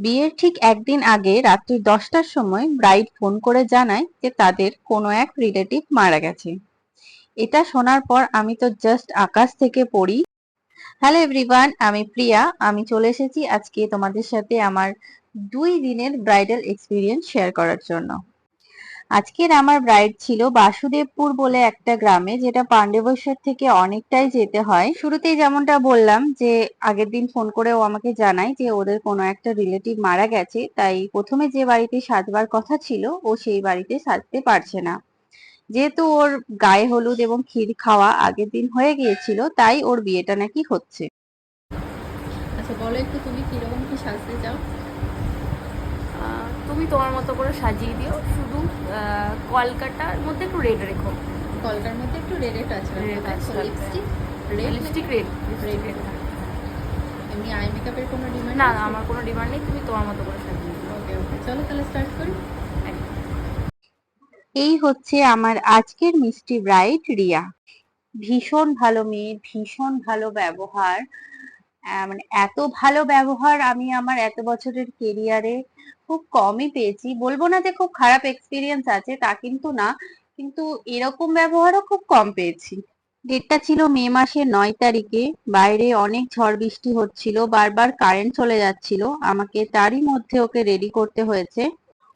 বিয়ের ঠিক একদিন আগে রাত্রি 10টার সময় ব্রাইড ফোন করে জানায় যে তাদের কোনো এক রিলেটিভ মারা গেছে। এটা শোনার পর আমি তো জাস্ট আকাশ থেকে পড়ি। হ্যালো এভরিওয়ান, আমি প্রিয়া। আমি চলে এসেছি আজকে তোমাদের সাথে আমার 2 দিনের ব্রাইডাল এক্সপিরিয়েন্স শেয়ার করার জন্য। আজকের আমার ব্রাইড ছিল বাসুদেবপুর বলে একটা গ্রামে, যেটা পাণ্ডবেশ্বর থেকে অনেকটাই যেতে হয়। শুরুতেই যেমনটা বললাম যে আগের দিন ফোন করে ও আমাকে জানায় যে ওদের কোনো একটা রিলেটিভ মারা গেছে, তাই প্রথমে যে বাড়িতে সাজবার কথা ছিল ও সেই বাড়িতে সাজতে পারছে না। যেহেতু ওর গায়ে হলুদ এবং ক্ষীর খাওয়া আগের দিন হয়ে গিয়েছিল, তাই ওর বিয়েটা নাকি হচ্ছে। আচ্ছা, বলো একটু তুমি কিরকম কি সাজতে চাও? তুমি তোমার মতো করে সাজিয়ে দিও, শুধু কলকাতার মধ্যে একটু রেড রেখো। কলকার মধ্যে একটু রেড টাচ রাখবো। Lipstick lipstick red red. এমনি আই মেকআপের কোনো ডিমান্ড? না, আমার কোনো ডিমান্ড নেই, তুমি তোমার মতো করে সাজিয়ে দিও। ওকে ওকে, চলো তাহলে স্টার্ট করি। এই হচ্ছে আমার আজকের মিষ্টি ব্রাইড রিয়া। ভীষণ ভালো মেয়ে, ভীষণ ভালো ব্যবহার। মানে এত ভালো ব্যবহার আমি আমার এত বছরের কেরিয়ারে খুব কমই পেয়েছি। বলবো না যে খুব খারাপ এক্সপিরিয়েন্স আছে, তা কিন্তু না, কিন্তু এরকম ব্যবহারও খুব কম পেয়েছি। ডেটটা ছিল মে মাসের 9 তারিখে। বাইরে অনেক ঝড় বৃষ্টি হচ্ছিল, বারবার কারেন্ট চলে যাচ্ছিল, আমাকে তারই মধ্যে ওকে রেডি করতে হয়েছে।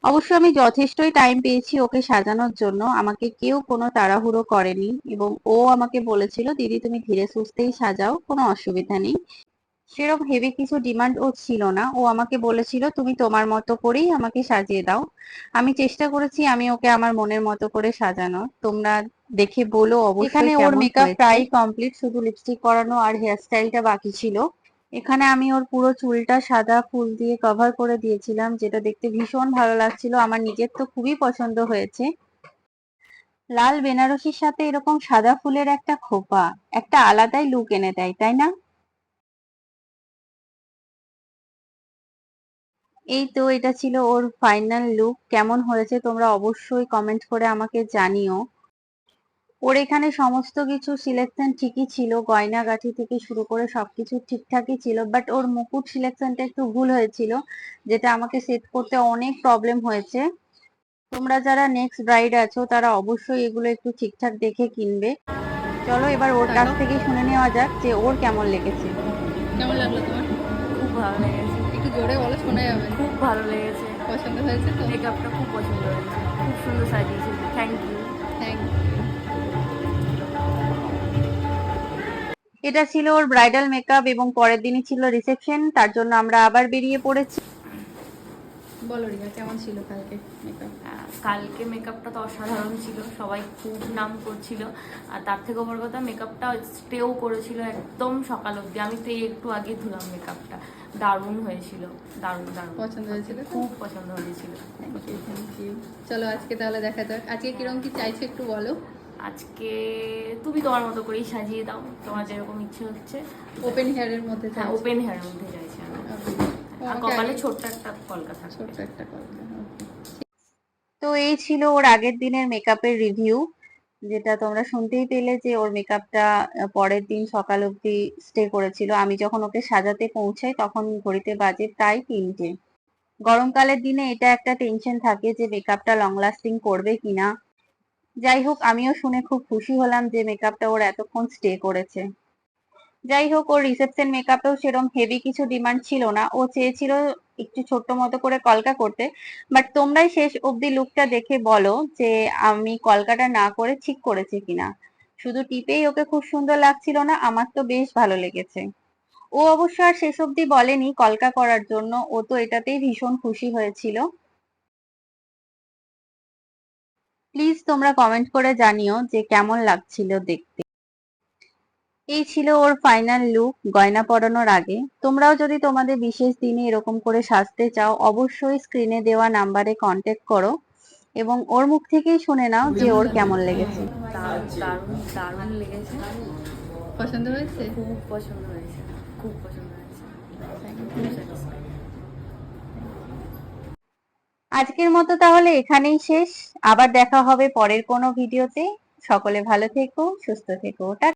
অবশ্য আমি যথেষ্টই টাইম পেয়েছি ওকে সাজানোর জন্য, আমাকে কেউ কোনো তাড়াহুড়ো করেনি এবং ও আমাকে বলেছিল দিদি তুমি ধীরে সুস্থেই সাজাও, কোনো অসুবিধা নেই। সেরকম হেভি কিছু ডিমান্ড ও ছিল না, ও আমাকে বলেছিল তুমি তোমার মতো করেই আমাকে সাজিয়ে দাও। আমি চেষ্টা করেছি আমি ওকে আমার মনের মতো করে সাজানো। তোমরা দেখে বলো অবশ্যই এখানে ওর মেকআপ প্রায় কমপ্লিট, শুধু লিপস্টিক করানো আর হেয়ার স্টাইলটা বাকি ছিল। এখানে আমি ওর পুরো চুলটা সাদা ফুল দিয়ে কভার করে দিয়েছিলাম, যেটা দেখতে ভীষণ ভালো লাগছিল, আমার নিজের তো খুবই পছন্দ হয়েছে। লাল বেনারসির সাথে এরকম সাদা ফুলের একটা খোপা একটা আলাদাই লুক এনে দেয়, তাই না? এই তো এটা ছিল ওর ফাইনাল লুক। কেমন হয়েছে তোমরা অবশ্যই কমেন্ট করে আমাকে জানিও। ওর এখানে সমস্ত কিছু সিলেকশন ঠিকই ছিল, গয়নাগাটি থেকে শুরু করে সবকিছু ঠিকঠাকই ছিল, বাট ওর মুকুট সিলেকশনটা একটু ভুল হয়েছিল, যেটা আমাকে সেট করতে অনেক প্রবলেম হয়েছে। তোমরা যারা নেক্সট ব্রাইড আছো তারা অবশ্যই এগুলো একটু ঠিকঠাক দেখে কিনবে। চলো এবার ওর কাছ থেকে শুনে নেওয়া যাক যে ওর কেমন লেগেছে। কেমন লাগলো তোমার? খুব ভালো লেগেছে। একটু জোরে বলো, শোনা যাবে। খুব ভালো লেগেছে। পছন্দ হয়েছে তো? মেকআপটা খুব পছন্দ হয়েছে, খুব সুন্দর সাজিয়েছে। Thank you. থ্যাংক এটা ছিল ওর ব্রাইডাল মেকআপ এবং পরের দিনই ছিল রিসেপশন, তার জন্য আমরা আবার বেরিয়ে পড়েছি। বলো রিয়া, কেমন ছিল কালকে মেকআপ? কালকে মেকআপটা তো অসাধারণ ছিল, সবাই খুব নাম করছিল। আর তার থেকে বড় কথা, মেকআপটা স্টেও করেছিল একদম সকাল অবধি। আমি তো একটু আগে ধুলাম মেকআপটা। দারুণ হয়েছিল, দারুণ দারুণ। পছন্দ হয়েছিল? খুব পছন্দ হয়েছিল। Thank you thank you. চলো আজকে তাহলে দেখা যাক আজকে কিরকম কি চাইছো একটু বলো। আজকে তুমি তোমার মতো করেই সাজিয়ে দাও, তোমার যেরকম ইচ্ছে হচ্ছে। ওপেন হেয়ারের মধ্যে? হ্যাঁ, ওপেন হেয়ারের মধ্যে চাইছি আমি। আর কপালে ছোট্ট একটা কলকা থাকবে। ছোট্ট একটা কলকা। তো এই ছিল ওর আগের দিনের মেকআপের রিভিউ, যেটা তোমরা শুনতেই পেলে যে ওর মেকআপটা পরের দিন সকাল অবধি স্টে করেছিল। আমি যখন ওকে সাজাতে পৌঁছাই তখন ঘড়িতে বাজে প্রায় 3টে। গরমকালের দিনে এটা একটা টেনশন থাকে যে মেকআপটা লং লাস্টিং করবে কিনা। যাই হোক, আমিও শুনে খুব খুশি হলাম যে মেকআপটা ওর এতক্ষণ স্টে করেছে। যাই হোক, ওর রিসেপশন মেকআপেও সেরকম হেভি কিছু ডিমান্ড ছিল না, ও চেয়েছিল একটু ছোট্ট মতো করে কলকা করতে। বাট তোমরাই শেষ অবধি লুকটা দেখে বলো যে আমি কলকাটা না করে ঠিক করেছি কিনা। শুধু টিপেই ওকে খুব সুন্দর লাগছিল না, আমার তো বেশ ভালো লেগেছে। ও অবশ্য আর শেষ অবধি বলেনি কলকা করার জন্য, ও তো এটাতেই ভীষণ খুশি হয়েছিল। প্লিজ তোমরা কমেন্ট করে জানিও যে কেমন লাগছিল দেখতে। এই ছিল ওর ফাইনাল লুক গয়না পরানোর আগে। তোমরাও যদি তোমাদের বিশেষ দিনে এরকম করে সাজতে চাও অবশ্যই স্ক্রিনে দেওয়া নাম্বারে কন্ট্যাক্ট করো এবং ওর মুখ থেকেই শুনে নাও যে ওর কেমন লেগেছে। দারুণ দারুণ দারুণ লেগেছে। পছন্দ হয়েছে? খুব পছন্দ হয়েছে, খুব পছন্দ হয়েছে। খুব satisfied। আজকের মতো তাহলে এখানেই শেষ। আবার দেখা হবে পরের কোনো ভিডিওতে। সকলে ভালো থেকো, সুস্থ থেকো। টাটা।